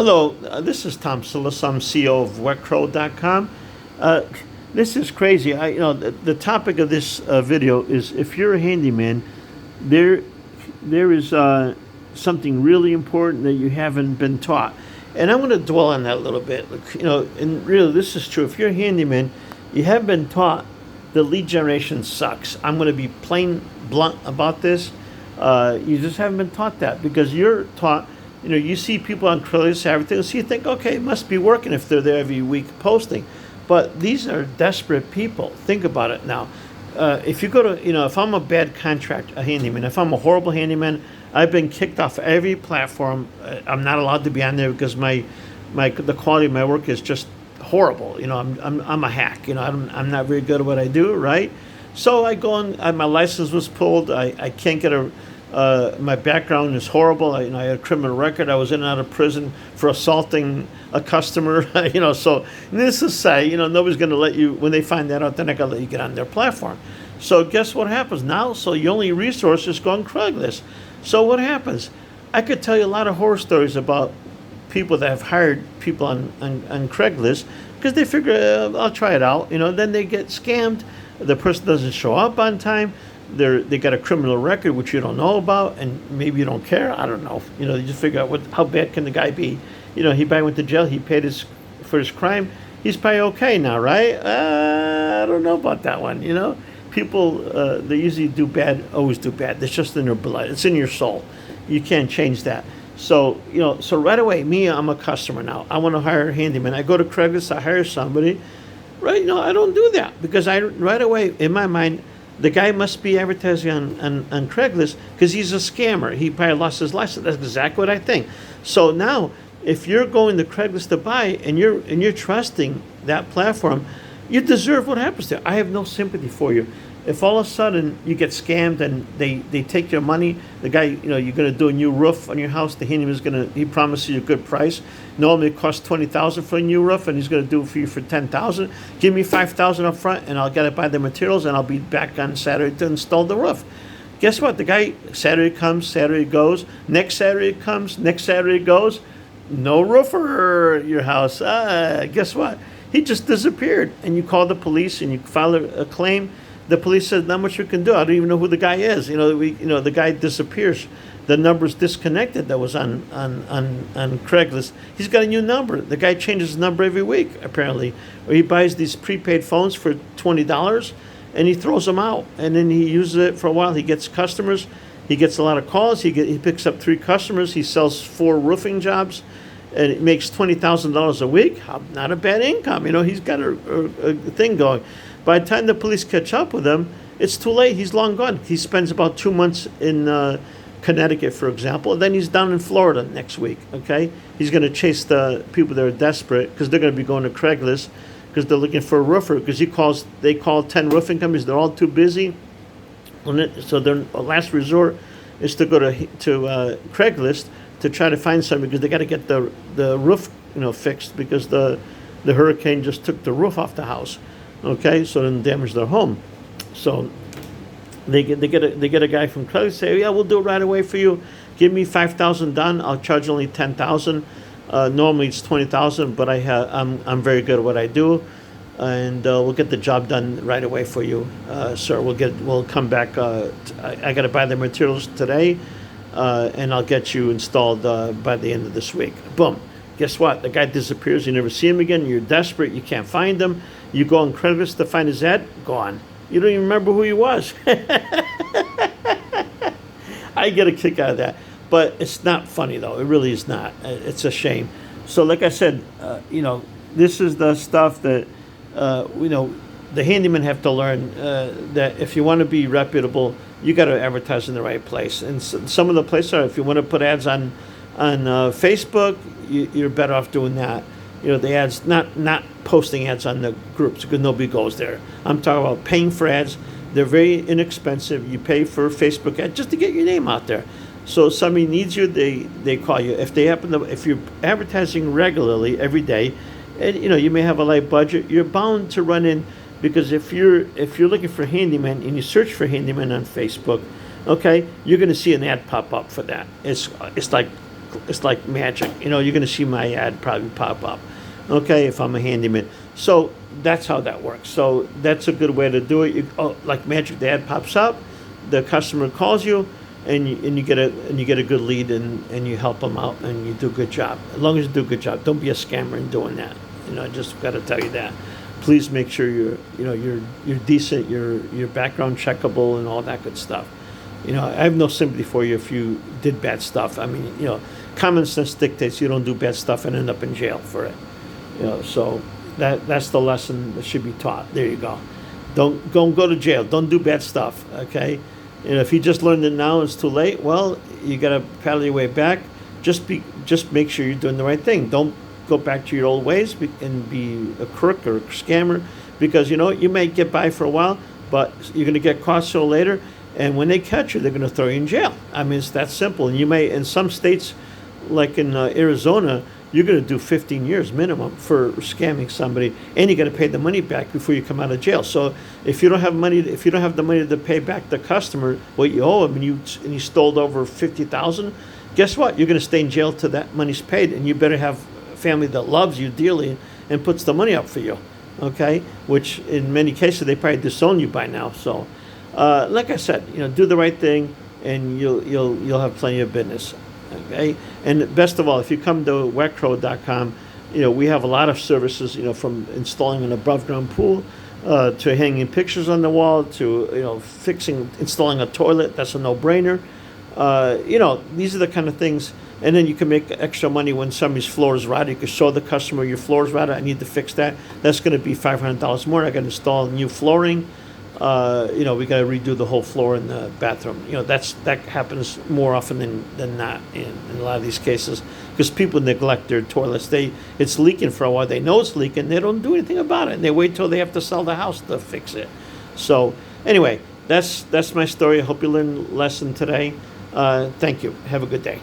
Hello, this is Tom Psillas. I'm CEO of wetcrow.com. Uh, this is crazy. The topic of this video is if you're a handyman, there, there is something really important that you haven't been taught, and I'm going to dwell on that a little bit. And really, this is true. If you're a handyman, you haven't been taught that lead generation sucks. I'm going to be plain blunt about this. You just haven't been taught that because you're taught. You see people on Craigslist advertising, so you think, okay, it must be working if they're there every week posting. But these are desperate people. Think about it now. If you go to, if I'm a bad a handyman, if I'm a horrible handyman, I've been kicked off every platform. I'm not allowed to be on there because the quality of my work is just horrible. I'm a hack. I'm not very good at what I do, right? So I go on. My license was pulled. I can't get my background is horrible. I had a criminal record. I was in and out of prison for assaulting a customer. So needless to say, nobody's going to let you, when they find that out, they're not going to let you get on their platform. So guess what happens now? So your only resource is go on Craigslist. So what happens? I could tell you a lot of horror stories about people that have hired people on Craigslist because they figure, I'll try it out. Then they get scammed. The person doesn't show up on time. They got a criminal record which you don't know about, and maybe you don't care. I don't know. You just figure out how bad can the guy be. He probably went to jail. He paid for his crime. He's probably okay now, right? I don't know about that one. People they usually do bad, always do bad. It's just in their blood. It's in your soul. You can't change that. So so right away, I'm a customer now. I want to hire a handyman. I go to Craigslist. I hire somebody. Right? No, I don't do that because right away in my mind. The guy must be advertising on Craigslist because he's a scammer. He probably lost his license. That's exactly what I think. So now, if you're going to Craigslist to buy and you're trusting that platform, you deserve what happens there. I have no sympathy for you. If all of a sudden you get scammed and they take your money, the guy, you're going to do a new roof on your house, the handyman's he promises you a good price. Normally it costs $20,000 for a new roof, and he's going to do it for you for $10,000. Give me $5,000 up front, and I'll get it by the materials, and I'll be back on Saturday to install the roof. Guess what? The guy, Saturday comes, Saturday goes. Next Saturday comes, next Saturday goes. No roofer at your house. Guess what? He just disappeared, and you call the police and you file a claim. The police said, not much we can do. I don't even know who the guy is. The guy disappears. The number's disconnected that was on Craigslist. He's got a new number. The guy changes his number every week, apparently. Or he buys these prepaid phones for $20 and he throws them out. And then he uses it for a while. He gets customers. He gets a lot of calls. He picks up 3 customers. He sells 4 roofing jobs. And it makes $20,000 a week. Not a bad income. He's got a thing going. By the time the police catch up with him, it's too late. He's long gone. He spends about 2 months in Connecticut, for example. Then he's down in Florida next week, okay? He's going to chase the people that are desperate because they're going to be going to Craigslist because they're looking for a roofer because they call 10 roofing companies. They're all too busy. So their last resort is to go to Craigslist to try to find somebody because they got to get the roof fixed because the hurricane just took the roof off the house. Okay, so then damage their home. So they get a guy from Craigslist, say, yeah, we'll do it right away for you. Give me $5,000 done. I'll charge only $10,000. Normally it's $20,000, but I'm very good at what I do, and we'll get the job done right away for you, sir. We'll come back. I got to buy the materials today, and I'll get you installed by the end of this week. Boom. Guess what? The guy disappears. You never see him again. You're desperate. You can't find him. You go on Craigslist to find his ad. Gone. You don't even remember who he was. I get a kick out of that. But it's not funny, though. It really is not. It's a shame. So like I said, this is the stuff that, the handymen have to learn that if you want to be reputable, you got to advertise in the right place. And some of the places are, if you want to put ads on Facebook, you're better off doing that. The ads, not posting ads on the groups because nobody goes there. I'm talking about paying for ads. They're very inexpensive. You pay for Facebook ads just to get your name out there. So if somebody needs you, they call you. If you're advertising regularly every day, and you may have a light budget, you're bound to run in because if you're looking for handyman and you search for handyman on Facebook, okay, you're going to see an ad pop up for that. It's like it's like magic. You know, you're going to see my ad probably pop up. Okay, if I'm a handyman. So that's how that works. So that's a good way to do it. Like magic, the ad pops up, the customer calls you, and you get a good lead, and you help them out, and you do a good job. As long as you do a good job, don't be a scammer in doing that. You know, I just got to tell you that. Please make sure you're decent, your background checkable, and all that good stuff. You know, I have no sympathy for you if you did bad stuff. I mean, you know, common sense dictates you don't do bad stuff and end up in jail for it. You know, so that's the lesson that should be taught. There you go. Don't go to jail. Don't do bad stuff. Okay. And if you just learned it now, it's too late. Well, you got to paddle your way back. Just make sure you're doing the right thing. Don't go back to your old ways and be a crook or a scammer, because you know you may get by for a while, but you're going to get caught sooner or later. And when they catch you, they're going to throw you in jail. I mean, it's that simple. And you may, in some states, like in Arizona, you're going to do 15 years minimum for scamming somebody, and you got to pay the money back before you come out of jail. So if you don't have money, if you don't have the money to pay back the customer what you owe him, and you stole over 50,000, guess what? You're going to stay in jail till that money's paid, and you better have a family that loves you dearly and puts the money up for you. Okay, which in many cases they probably disown you by now. So, like I said, you know, do the right thing, and you'll have plenty of business. Okay, and best of all, if you come to wetcrow.com, you know, we have a lot of services, you know, from installing an above ground pool, to hanging pictures on the wall, to, you know, installing a toilet. That's a no-brainer. You know, these are the kind of things. And then you can make extra money when somebody's floor is rotted. You can show the customer your floor is rotted. I need to fix that. That's going to be $500 more. I got to install new flooring. You know, we got to redo the whole floor in the bathroom. You know, that happens more often than not in a lot of these cases, because people neglect their toilets. It's leaking for a while. They know it's leaking. They don't do anything about it, and they wait till they have to sell the house to fix it. So anyway, that's my story. I hope you learned a lesson today. Thank you. Have a good day.